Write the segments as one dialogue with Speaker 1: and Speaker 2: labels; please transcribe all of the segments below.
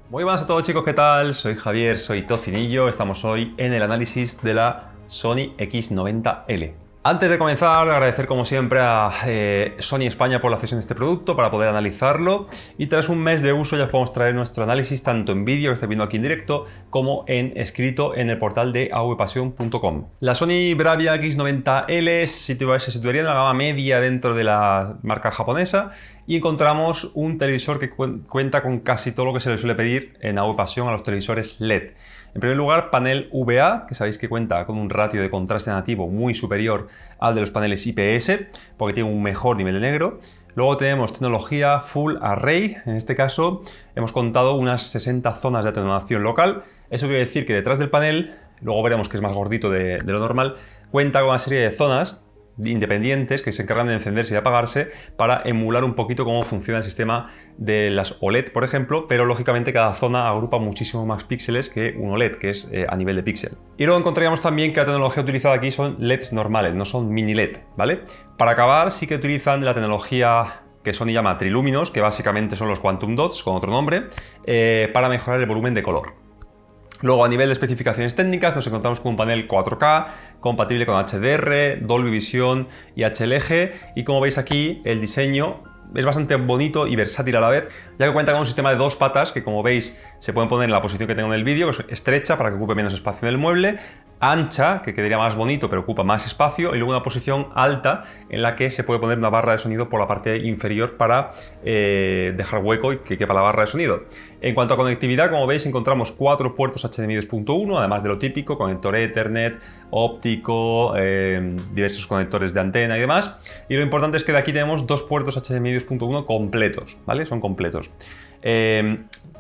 Speaker 1: Muy buenas a todos chicos, ¿qué tal? Soy Javier, soy Tocinillo, estamos hoy en el análisis de la Sony X90L. Antes de comenzar, agradecer como siempre a Sony España por la cesión de este producto para poder analizarlo, y tras un mes de uso ya os podemos traer nuestro análisis tanto en vídeo que estáis viendo aquí en directo como en escrito en el portal de avpassion.com. La Sony Bravia X90L se situaría en la gama media dentro de la marca japonesa y encontramos un televisor que cuenta con casi todo lo que se le suele pedir en avpassion a los televisores LED. En primer lugar, panel VA, que sabéis que cuenta con un ratio de contraste nativo muy superior al de los paneles IPS, porque tiene un mejor nivel de negro. Luego tenemos tecnología Full Array, en este caso hemos contado unas 60 zonas de atenuación local. Eso quiere decir que detrás del panel, luego veremos que es más gordito de lo normal, cuenta con una serie de zonas independientes que se encargan de encenderse y apagarse para emular un poquito cómo funciona el sistema de las OLED, por ejemplo, pero lógicamente cada zona agrupa muchísimo más píxeles que un OLED, que es a nivel de píxel. Y luego encontraríamos también que la tecnología utilizada aquí son LEDs normales, no son mini LED, ¿vale? Para acabar, sí que utilizan la tecnología que Sony llama Triluminos, que básicamente son los Quantum Dots, con otro nombre, para mejorar el volumen de color. Luego, a nivel de especificaciones técnicas, nos encontramos con un panel 4K, compatible con HDR, Dolby Vision y HLG, y como veis aquí, el diseño es bastante bonito y versátil a la vez, ya que cuenta con un sistema de dos patas que, como veis, se pueden poner en la posición que tengo en el vídeo, que es estrecha para que ocupe menos espacio en el mueble, ancha, que quedaría más bonito pero ocupa más espacio, y luego una posición alta en la que se puede poner una barra de sonido por la parte inferior para dejar hueco y que quepa la barra de sonido. En cuanto a conectividad, como veis, encontramos 4 puertos HDMI 2.1, además de lo típico, conector Ethernet, óptico, diversos conectores de antena y demás. Y lo importante es que de aquí tenemos 2 puertos HDMI 2.1 completos, ¿vale? Son completos.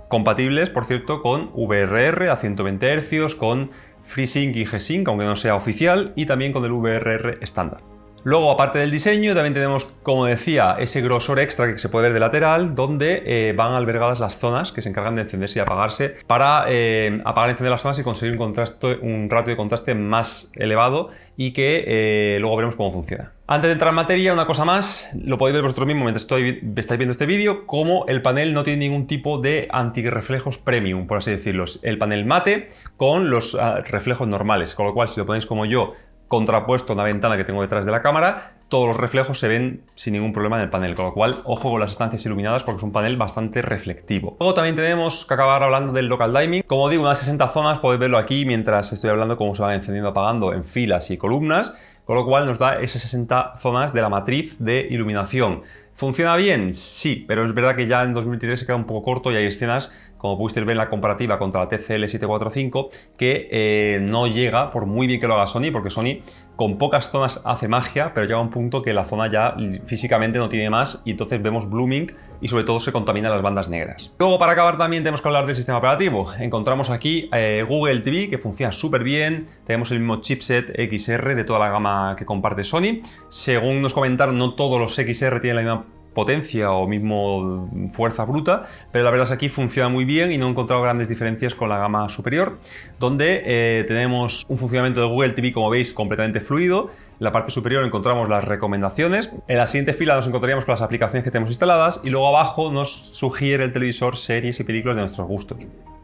Speaker 1: Compatibles, por cierto, con VRR a 120 Hz, con FreeSync y G-Sync, aunque no sea oficial, y también con el VRR estándar. Luego, aparte del diseño, también tenemos, como decía, ese grosor extra que se puede ver de lateral, donde van albergadas las zonas que se encargan de encenderse y apagarse para apagar y encender las zonas y conseguir un ratio de contraste más elevado, y que luego veremos cómo funciona. Antes de entrar en materia, una cosa más, lo podéis ver vosotros mismos mientras estáis viendo este vídeo, como el panel no tiene ningún tipo de antirreflejos premium, por así decirlo. El panel mate con los reflejos normales, con lo cual, si lo ponéis como yo, contrapuesto a una ventana que tengo detrás de la cámara, todos los reflejos se ven sin ningún problema en el panel, con lo cual ojo con las estancias iluminadas porque es un panel bastante reflectivo. Luego también tenemos que acabar hablando del local dimming. Como digo, unas 60 zonas, podéis verlo aquí mientras estoy hablando cómo se van encendiendo y apagando en filas y columnas, con lo cual nos da esas 60 zonas de la matriz de iluminación. ¿Funciona bien? Sí, pero es verdad que ya en 2023 se queda un poco corto y hay escenas, como pudisteis ver en la comparativa contra la TCL745, que no llega, por muy bien que lo haga Sony, porque Sony con pocas zonas hace magia, pero llega a un punto que la zona ya físicamente no tiene más y entonces vemos blooming y sobre todo se contaminan las bandas negras. Luego, para acabar, también tenemos que hablar del sistema operativo. Encontramos aquí Google TV, que funciona súper bien. Tenemos el mismo chipset XR de toda la gama que comparte Sony. Según nos comentaron, no todos los XR tienen la misma potencia o mismo fuerza bruta, pero la verdad es que aquí funciona muy bien y no he encontrado grandes diferencias con la gama superior, donde tenemos un funcionamiento de Google TV, como veis, completamente fluido. En la parte superior encontramos las recomendaciones. En la siguiente fila nos encontraríamos con las aplicaciones que tenemos instaladas y luego abajo nos sugiere el televisor series y películas de nuestros gustos.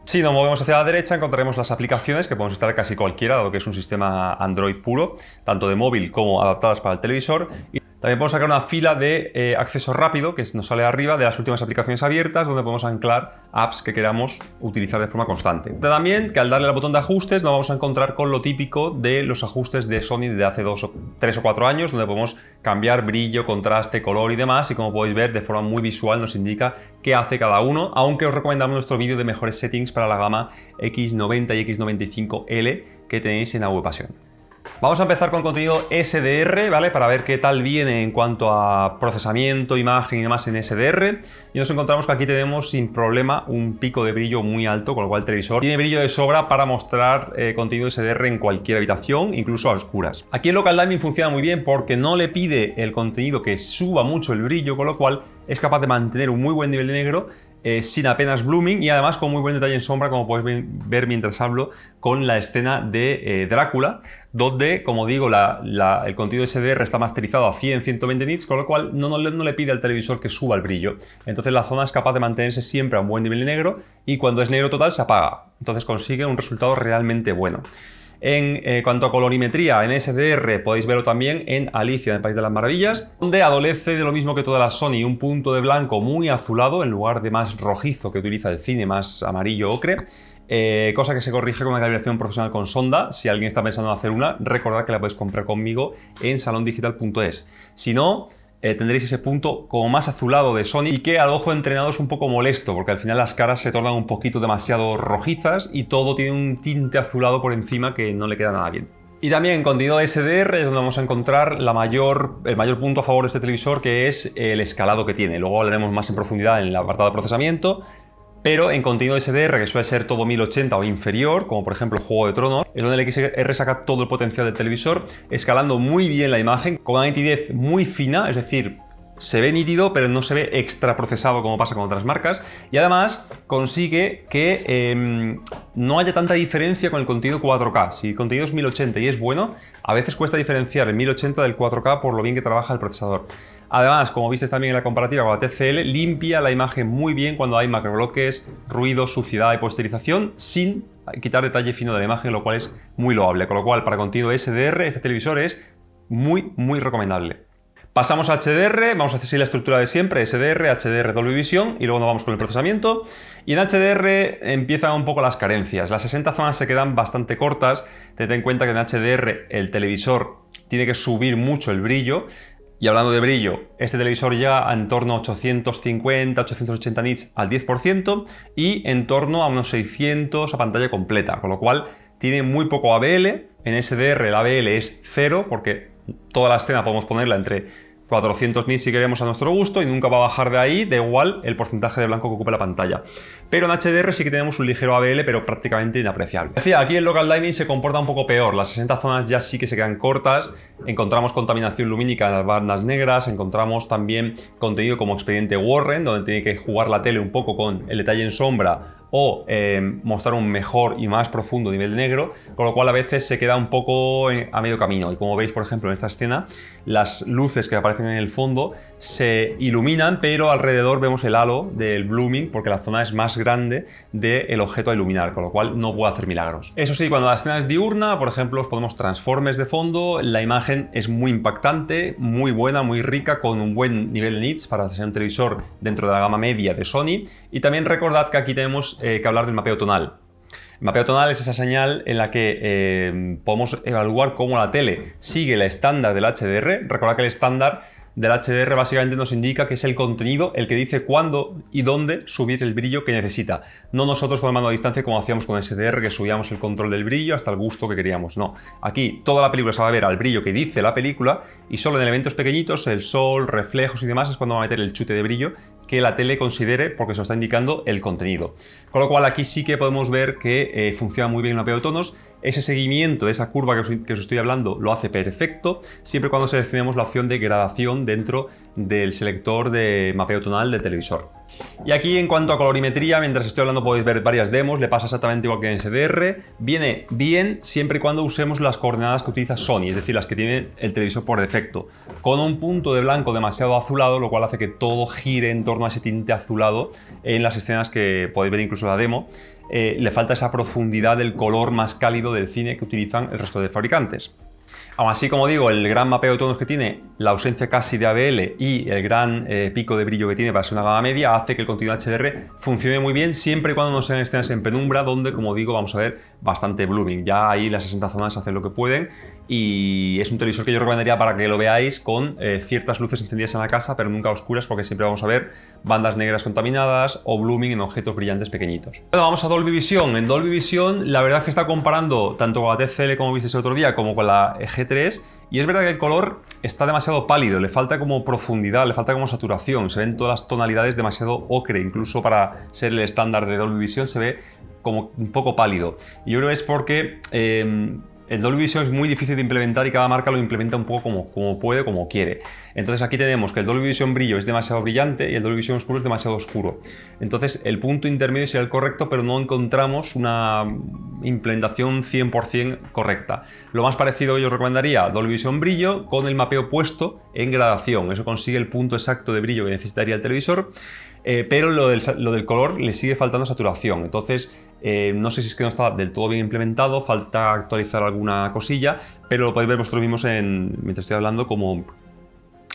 Speaker 1: Si nos movemos hacia la derecha encontraremos las aplicaciones que podemos instalar casi cualquiera, dado que es un sistema Android puro, tanto de móvil como adaptadas para el televisor. Y también podemos sacar una fila de acceso rápido que nos sale arriba de las últimas aplicaciones abiertas, donde podemos anclar apps que queramos utilizar de forma constante. También que al darle al botón de ajustes nos vamos a encontrar con lo típico de los ajustes de Sony de hace 3 o 4 años, donde podemos cambiar brillo, contraste, color y demás, y como podéis ver de forma muy visual nos indica qué hace cada uno, aunque os recomendamos nuestro vídeo de mejores settings para la gama X90 y X95L que tenéis en avpassion. Vamos a empezar con el contenido SDR, ¿vale? Para ver qué tal viene en cuanto a procesamiento, imagen y demás en SDR. Y nos encontramos que aquí tenemos sin problema un pico de brillo muy alto, con lo cual el televisor tiene brillo de sobra para mostrar contenido SDR en cualquier habitación, incluso a oscuras. Aquí el Local Dimming funciona muy bien porque no le pide el contenido que suba mucho el brillo, con lo cual es capaz de mantener un muy buen nivel de negro sin apenas blooming y además con muy buen detalle en sombra, como podéis ver mientras hablo, con la escena de Drácula, donde, como digo, el contenido SDR está masterizado a 100-120 nits, con lo cual no le pide al televisor que suba el brillo. Entonces la zona es capaz de mantenerse siempre a un buen nivel de negro y cuando es negro total se apaga. Entonces consigue un resultado realmente bueno. En cuanto a colorimetría, en SDR podéis verlo también en Alicia en el País de las Maravillas, donde adolece de lo mismo que toda la Sony, un punto de blanco muy azulado en lugar de más rojizo que utiliza el cine, más amarillo ocre, cosa que se corrige con una calibración profesional con sonda. Si alguien está pensando en hacer una, recordad que la podéis comprar conmigo en salondigital.es. Si no, tendréis ese punto como más azulado de Sony y que al ojo entrenado es un poco molesto porque al final las caras se tornan un poquito demasiado rojizas y todo tiene un tinte azulado por encima que no le queda nada bien. Y también en contenido SDR es donde vamos a encontrar el mayor punto a favor de este televisor, que es el escalado que tiene. Luego hablaremos más en profundidad en el apartado de procesamiento. Pero en contenido SDR, que suele ser todo 1080 o inferior, como por ejemplo Juego de Tronos, es donde el XR saca todo el potencial del televisor, escalando muy bien la imagen, con una nitidez muy fina, es decir, se ve nítido, pero no se ve extra procesado como pasa con otras marcas, y además consigue que no haya tanta diferencia con el contenido 4K. Si el contenido es 1080 y es bueno, a veces cuesta diferenciar el 1080 del 4K por lo bien que trabaja el procesador. Además, como viste también en la comparativa con la TCL, limpia la imagen muy bien cuando hay macrobloques, ruido, suciedad y posterización, sin quitar detalle fino de la imagen, lo cual es muy loable. Con lo cual, para contenido SDR, este televisor es muy recomendable. Pasamos a HDR, vamos a hacer así la estructura de siempre, SDR, HDR, Dolby Vision, y luego nos vamos con el procesamiento. Y en HDR empiezan un poco las carencias. Las 60 zonas se quedan bastante cortas. Tened en cuenta que en HDR el televisor tiene que subir mucho el brillo. Y hablando de brillo, este televisor llega a en torno a 850-880 nits al 10% y en torno a unos 600 a pantalla completa, con lo cual tiene muy poco ABL. En SDR el ABL es 0 porque toda la escena podemos ponerla entre 400 nits si queremos a nuestro gusto y nunca va a bajar de ahí, da igual el porcentaje de blanco que ocupe la pantalla. Pero en HDR sí que tenemos un ligero ABL, pero prácticamente inapreciable. Decía, aquí el Local Dimming se comporta un poco peor, las 60 zonas ya sí que se quedan cortas, encontramos contaminación lumínica en las bandas negras, encontramos también contenido como Expediente Warren, donde tiene que jugar la tele un poco con el detalle en sombra o mostrar un mejor y más profundo nivel negro, con lo cual a veces se queda un poco a medio camino. Y como veis, por ejemplo, en esta escena, las luces que aparecen en el fondo se iluminan, pero alrededor vemos el halo del blooming, porque la zona es más grande del objeto a iluminar, con lo cual no puede hacer milagros. Eso sí, cuando la escena es diurna, por ejemplo, os ponemos transformes de fondo, la imagen es muy impactante, muy buena, muy rica, con un buen nivel de nits para ser un televisor dentro de la gama media de Sony. Y también recordad que aquí tenemos que hablar del mapeo tonal. El mapeo tonal es esa señal en la que podemos evaluar cómo la tele sigue el estándar del HDR. Recordad que el estándar del HDR básicamente nos indica que es el contenido el que dice cuándo y dónde subir el brillo que necesita. No nosotros con el mando a distancia como hacíamos con SDR, que subíamos el control del brillo hasta el gusto que queríamos. No, aquí toda la película se va a ver al brillo que dice la película y solo en elementos pequeñitos, el sol, reflejos y demás, es cuando va a meter el chute de brillo que la tele considere porque se lo está indicando el contenido. Con lo cual aquí sí que podemos ver que funciona muy bien el mapeo de tonos. Ese seguimiento, esa curva que os estoy hablando, lo hace perfecto, siempre y cuando seleccionemos la opción de gradación dentro del selector de mapeo tonal del televisor. Y aquí, en cuanto a colorimetría, mientras estoy hablando podéis ver varias demos, le pasa exactamente igual que en SDR. Viene bien siempre y cuando usemos las coordenadas que utiliza Sony, es decir, las que tiene el televisor por defecto, con un punto de blanco demasiado azulado, lo cual hace que todo gire en torno a ese tinte azulado en las escenas que podéis ver incluso en la demo. Le falta esa profundidad del color más cálido del cine que utilizan el resto de fabricantes. Aún así, como digo, el gran mapeo de tonos que tiene, la ausencia casi de ABL y el gran pico de brillo que tiene para ser una gama media hace que el contenido HDR funcione muy bien siempre y cuando no sean escenas en penumbra donde, como digo, vamos a ver bastante blooming. Ya ahí las 60 zonas hacen lo que pueden y es un televisor que yo recomendaría para que lo veáis con ciertas luces encendidas en la casa, pero nunca oscuras, porque siempre vamos a ver bandas negras contaminadas o blooming en objetos brillantes pequeñitos. Bueno, vamos a Dolby Vision. En Dolby Vision la verdad es que está comparando tanto con la TCL como visteis el otro día como con la G3, y es verdad que el color está demasiado pálido, le falta como profundidad, le falta como saturación, se ven todas las tonalidades demasiado ocre, incluso para ser el estándar de Dolby Vision se ve como un poco pálido. Y yo creo que es porque el Dolby Vision es muy difícil de implementar y cada marca lo implementa un poco como puede, como quiere. Entonces aquí tenemos que el Dolby Vision brillo es demasiado brillante y el Dolby Vision oscuro es demasiado oscuro. Entonces el punto intermedio sería el correcto, pero no encontramos una implementación 100% correcta. Lo más parecido que yo recomendaría, Dolby Vision brillo con el mapeo puesto en gradación. Eso consigue el punto exacto de brillo que necesitaría el televisor. Pero lo del color le sigue faltando saturación, entonces no sé si es que no está del todo bien implementado, falta actualizar alguna cosilla, pero lo podéis ver vosotros mismos mientras estoy hablando, como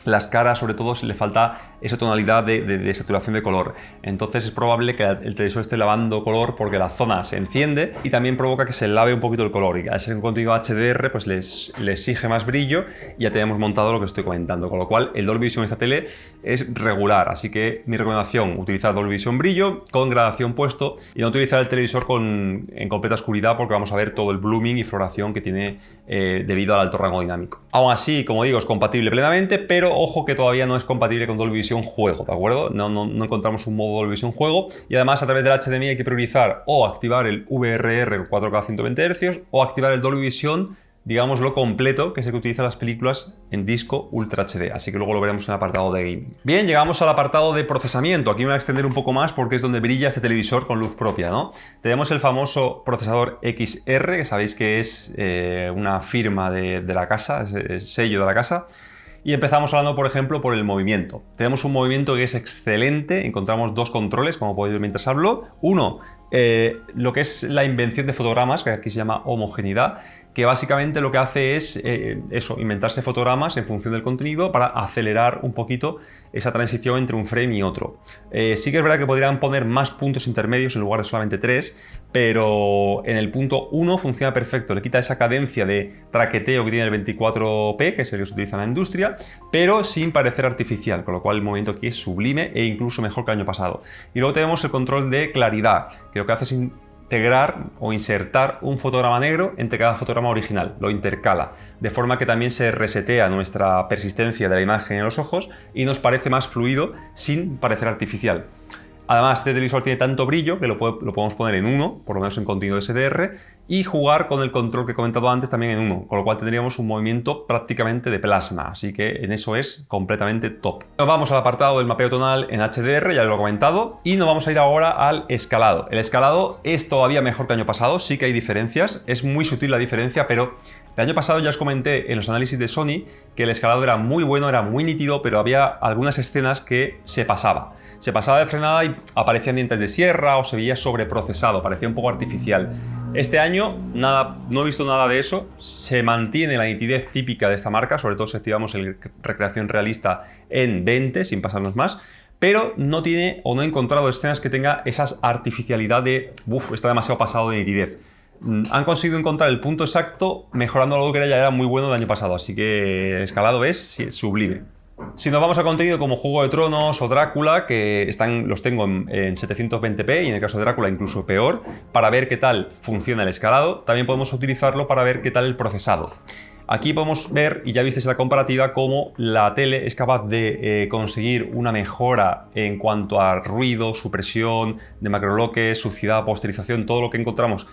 Speaker 1: las caras sobre todo le falta esa tonalidad de saturación de color. Entonces es probable que el televisor esté lavando color porque la zona se enciende y también provoca que se lave un poquito el color, y al ser un contenido HDR pues le exige más brillo y ya tenemos montado lo que estoy comentando, con lo cual el Dolby Vision en esta tele es regular, así que mi recomendación, utilizar Dolby Vision brillo con gradación puesto y no utilizar el televisor en completa oscuridad, porque vamos a ver todo el blooming y floración que tiene debido al alto rango dinámico. Aún así, como digo, es compatible plenamente, pero ojo que todavía no es compatible con Dolby Vision juego, ¿de acuerdo? No encontramos un modo Dolby Vision juego, y además a través del HDMI hay que priorizar o activar el VRR 4K 120 Hz o activar el Dolby Vision, digámoslo, completo, que es el que utiliza las películas en disco Ultra HD, así que luego lo veremos en el apartado de gaming. Bien, llegamos al apartado de procesamiento. Aquí me voy a extender un poco más porque es donde brilla este televisor con luz propia, ¿no? Tenemos el famoso procesador XR, que sabéis que es una firma de la casa, es el sello de la casa. Y empezamos hablando, por ejemplo, por el movimiento. Tenemos un movimiento que es excelente, encontramos dos controles, como podéis ver mientras hablo. Uno, lo que es la invención de fotogramas, que aquí se llama homogeneidad, que básicamente lo que hace es inventarse fotogramas en función del contenido para acelerar un poquito esa transición entre un frame y otro. Sí que es verdad que podrían poner más puntos intermedios en lugar de solamente 3, pero en el punto 1 funciona perfecto, le quita esa cadencia de traqueteo que tiene el 24p, que es el que se utiliza en la industria, pero sin parecer artificial, con lo cual el movimiento aquí es sublime e incluso mejor que el año pasado. Y luego tenemos el control de claridad, que lo que hace es integrar o insertar un fotograma negro entre cada fotograma original, lo intercala, de forma que también se resetea nuestra persistencia de la imagen en los ojos y nos parece más fluido sin parecer artificial. Además, este televisor tiene tanto brillo que lo podemos poner en 1, por lo menos en contenido SDR, y jugar con el control que he comentado antes también en 1, con lo cual tendríamos un movimiento prácticamente de plasma, así que en eso es completamente top. Nos vamos al apartado del mapeo tonal en HDR, ya lo he comentado, y nos vamos a ir ahora al escalado. El escalado es todavía mejor que el año pasado, sí que hay diferencias, es muy sutil la diferencia, pero el año pasado ya os comenté en los análisis de Sony que el escalado era muy bueno, era muy nítido, pero había algunas escenas que se pasaba. Se pasaba de frenada y aparecían dientes de sierra o se veía sobreprocesado, parecía un poco artificial. Este año nada, no he visto nada de eso, se mantiene la nitidez típica de esta marca, sobre todo si activamos el recreación realista en 20, sin pasarnos más, pero no tiene o no he encontrado escenas que tenga esa artificialidad de está demasiado pasado de nitidez. Han conseguido encontrar el punto exacto mejorando algo que ya era muy bueno el año pasado, así que el escalado es sublime. Si nos vamos a contenido como Juego de Tronos o Drácula, que los tengo en 720p y en el caso de Drácula incluso peor, para ver qué tal funciona el escalado, también podemos utilizarlo para ver qué tal el procesado. Aquí podemos ver, y ya visteis la comparativa, cómo la tele es capaz de conseguir una mejora en cuanto a ruido, supresión, de macroloques, suciedad, posterización, todo lo que encontramos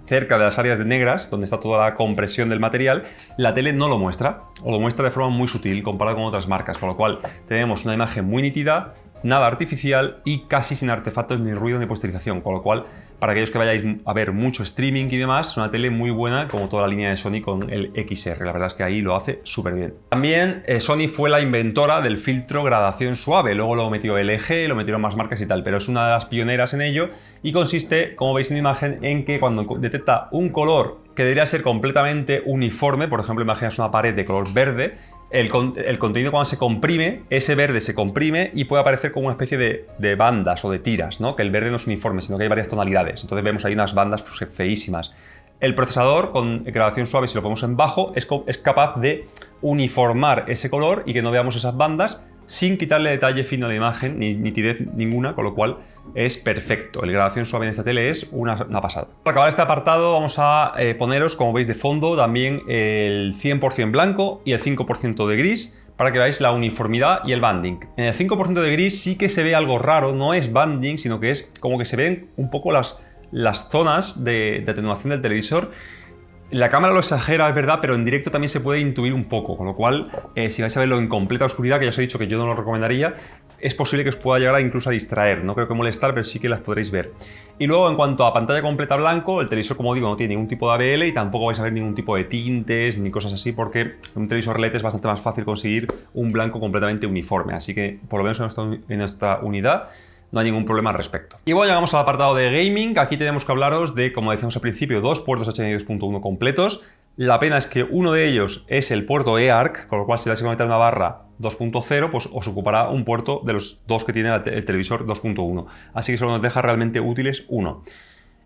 Speaker 1: cerca de las áreas negras, donde está toda la compresión del material. La tele no lo muestra, o lo muestra de forma muy sutil comparado con otras marcas, con lo cual tenemos una imagen muy nítida, nada artificial y casi sin artefactos ni ruido ni posterización, con lo cual para aquellos que vayáis a ver mucho streaming y demás, es una tele muy buena, como toda la línea de Sony con el XR. La verdad es que ahí lo hace súper bien. También Sony fue la inventora del filtro gradación suave, luego lo metió LG, lo metieron más marcas y tal, pero es una de las pioneras en ello y consiste, como veis en la imagen, en que cuando detecta un color que debería ser completamente uniforme, por ejemplo, imaginas una pared de color verde, el contenido cuando se comprime, ese verde se comprime y puede aparecer como una especie de bandas o de tiras, ¿no? Que el verde no es uniforme, sino que hay varias tonalidades. Entonces vemos ahí unas bandas feísimas. El procesador con graduación suave, si lo ponemos en bajo, es capaz de uniformar ese color y que no veamos esas bandas sin quitarle detalle fino a la imagen, ni nitidez ninguna, con lo cual es perfecto. El graduación suave en esta tele es una pasada. Para acabar este apartado vamos a poneros, como veis de fondo, también el 100% blanco y el 5% de gris, para que veáis la uniformidad y el banding. En el 5% de gris sí que se ve algo raro, no es banding, sino que es como que se ven un poco las zonas de atenuación del televisor. La cámara lo exagera, es verdad, pero en directo también se puede intuir un poco, con lo cual, si vais a verlo en completa oscuridad, que ya os he dicho que yo no lo recomendaría, es posible que os pueda llegar incluso a distraer. No creo que molestar, pero sí que las podréis ver. Y luego, en cuanto a pantalla completa blanco, el televisor, como digo, no tiene ningún tipo de ABL y tampoco vais a ver ningún tipo de tintes ni cosas así, porque un televisor LED es bastante más fácil conseguir un blanco completamente uniforme. Así que, por lo menos en nuestra unidad, no hay ningún problema al respecto. Y bueno, llegamos al apartado de gaming. Aquí tenemos que hablaros de, como decíamos al principio, dos puertos HDMI 2.1 completos. La pena es que uno de ellos es el puerto eARC, con lo cual si vais a conectar una barra 2.0, pues os ocupará un puerto de los dos que tiene el televisor 2.1. Así que solo nos deja realmente útiles uno.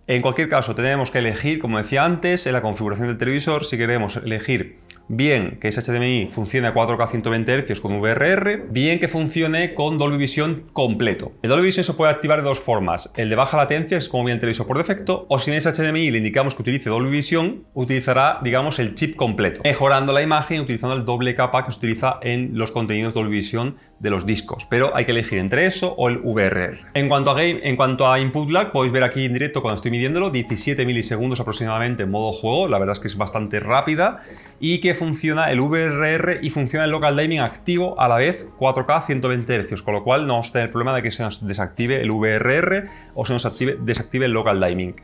Speaker 1: En cualquier caso, tenemos que elegir, como decía antes, en la configuración del televisor, si queremos elegir bien que ese HDMI funcione a 4K 120 Hz con VRR, bien que funcione con Dolby Vision completo. El Dolby Vision se puede activar de dos formas: el de baja latencia, que es como viene el televisor por defecto, o si en ese HDMI le indicamos que utilice Dolby Vision, utilizará, digamos, el chip completo, mejorando la imagen utilizando el doble capa que se utiliza en los contenidos Dolby Vision de los discos, pero hay que elegir entre eso o el VRR. En cuanto a input lag, podéis ver aquí en directo cuando estoy midiéndolo, 17 milisegundos aproximadamente en modo juego, la verdad es que es bastante rápida, y que funciona el VRR y funciona el local dimming activo a la vez 4K 120 Hz, con lo cual no vamos a tener problema de que se nos desactive el VRR o se nos desactive el local dimming.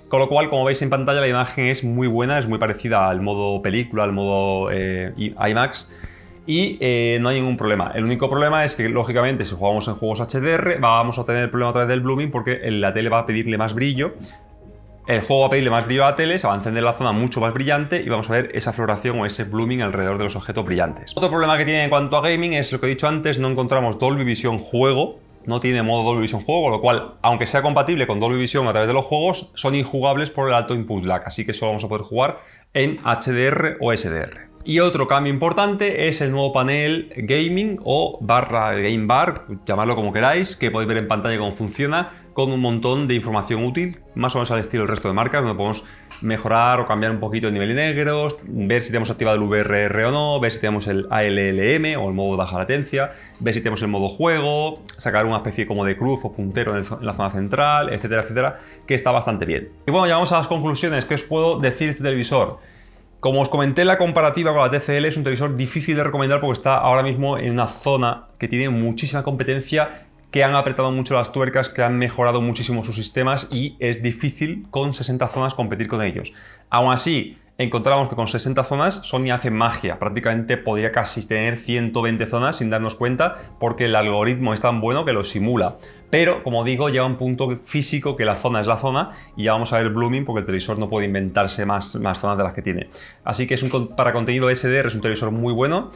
Speaker 1: Con lo cual, como veis en pantalla, la imagen es muy buena, es muy parecida al modo película, al modo IMAX, y no hay ningún problema. El único problema es que, lógicamente, si jugamos en juegos HDR, vamos a tener el problema a través del blooming, porque la tele va a pedirle más brillo. El juego va a pedirle más brillo a la tele, se va a encender la zona mucho más brillante y vamos a ver esa floración o ese blooming alrededor de los objetos brillantes. Otro problema que tiene en cuanto a gaming es lo que he dicho antes: no encontramos Dolby Vision juego, no tiene modo Dolby Vision juego, con lo cual, aunque sea compatible con Dolby Vision a través de los juegos, son injugables por el alto input lag, así que solo vamos a poder jugar en HDR o SDR. Y otro cambio importante es el nuevo panel gaming o barra game bar, llamadlo como queráis, que podéis ver en pantalla cómo funciona, con un montón de información útil, más o menos al estilo del resto de marcas, donde podemos mejorar o cambiar un poquito el nivel de negros, ver si tenemos activado el VRR o no, ver si tenemos el ALLM o el modo de baja latencia, ver si tenemos el modo juego, sacar una especie como de cruz o puntero en la zona central, etcétera, etcétera, que está bastante bien. Y bueno, llegamos a las conclusiones. ¿Qué os puedo decir de este televisor? Como os comenté, la comparativa con la TCL es un televisor difícil de recomendar porque está ahora mismo en una zona que tiene muchísima competencia, que han apretado mucho las tuercas, que han mejorado muchísimo sus sistemas y es difícil con 60 zonas competir con ellos. Aún así, encontramos que con 60 zonas Sony hace magia. Prácticamente podría casi tener 120 zonas sin darnos cuenta, porque el algoritmo es tan bueno que lo simula. Pero, como digo, llega un punto físico que la zona es la zona y ya vamos a ver blooming porque el televisor no puede inventarse más zonas de las que tiene. Así que para contenido SDR es un televisor muy bueno.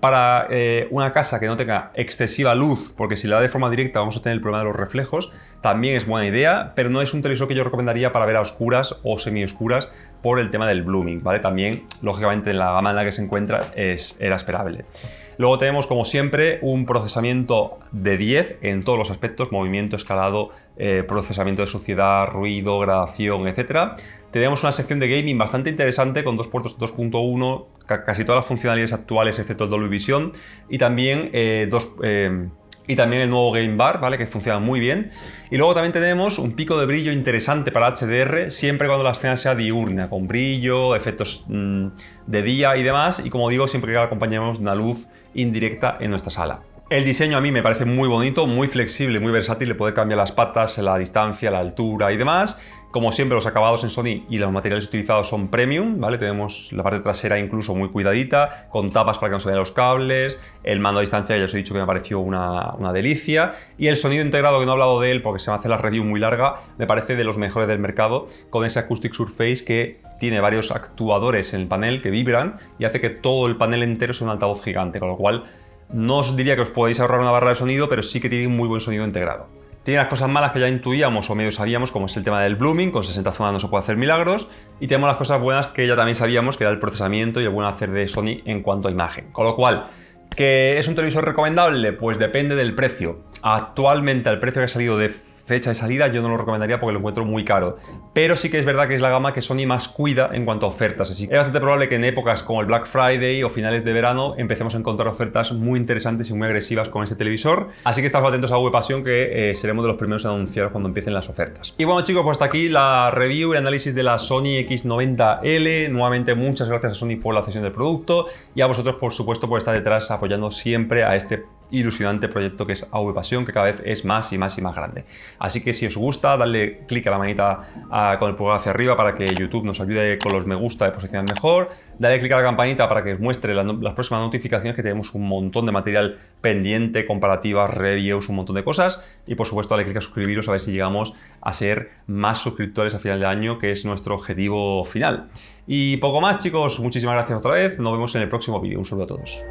Speaker 1: Para una casa que no tenga excesiva luz, porque si la da de forma directa vamos a tener el problema de los reflejos, también es buena idea, pero no es un televisor que yo recomendaría para ver a oscuras o semi-oscuras por el tema del blooming, ¿vale? También, lógicamente, en la gama en la que se encuentra era esperable. Luego tenemos, como siempre, un procesamiento de 10 en todos los aspectos: movimiento, escalado, procesamiento de suciedad, ruido, gradación, etc. Tenemos una sección de gaming bastante interesante con dos puertos 2.1, casi todas las funcionalidades actuales excepto el Dolby Vision, y también y también el nuevo Game Bar, ¿vale? Que funciona muy bien. Y luego también tenemos un pico de brillo interesante para HDR, siempre cuando la escena sea diurna, con brillo, efectos de día y demás, y como digo, siempre que acompañemos una luz indirecta en nuestra sala. El diseño a mí me parece muy bonito, muy flexible, muy versátil, le puede cambiar las patas, la distancia, la altura y demás. Como siempre, los acabados en Sony y los materiales utilizados son premium, ¿vale? Tenemos la parte trasera incluso muy cuidadita, con tapas para que no se vean los cables, el mando a distancia ya os he dicho que me pareció una delicia, y el sonido integrado, que no he hablado de él porque se me hace la review muy larga, me parece de los mejores del mercado, con ese Acoustic Surface que tiene varios actuadores en el panel que vibran y hace que todo el panel entero sea un altavoz gigante, con lo cual no os diría que os podéis ahorrar una barra de sonido, pero sí que tiene un muy buen sonido integrado. Tiene las cosas malas que ya intuíamos o medio sabíamos, como es el tema del blooming, con 60 zonas no se puede hacer milagros, y tenemos las cosas buenas que ya también sabíamos, que era el procesamiento y el buen hacer de Sony en cuanto a imagen. Con lo cual, ¿que es un televisor recomendable? Pues depende del precio. Actualmente, al precio que ha salido de fecha de salida, yo no lo recomendaría porque lo encuentro muy caro. Pero sí que es verdad que es la gama que Sony más cuida en cuanto a ofertas. Así que es bastante probable que en épocas como el Black Friday o finales de verano empecemos a encontrar ofertas muy interesantes y muy agresivas con este televisor. Así que estad atentos a VPassion, que seremos de los primeros a anunciar cuando empiecen las ofertas. Y bueno, chicos, pues hasta aquí la review y análisis de la Sony X90L. Nuevamente, muchas gracias a Sony por la cesión del producto y a vosotros, por supuesto, por estar detrás apoyando siempre a este ilusionante proyecto que es VPassion, que cada vez es más y más y más grande. Así que si os gusta, dadle clic a la manita con el pulgar hacia arriba para que YouTube nos ayude con los me gusta de posicionar mejor. Dale clic a la campanita para que os muestre las próximas notificaciones, que tenemos un montón de material pendiente, comparativas, reviews, un montón de cosas. Y por supuesto, dale clic a suscribiros a ver si llegamos a ser más suscriptores a final de año, que es nuestro objetivo final. Y poco más, chicos. Muchísimas gracias otra vez. Nos vemos en el próximo vídeo. Un saludo a todos.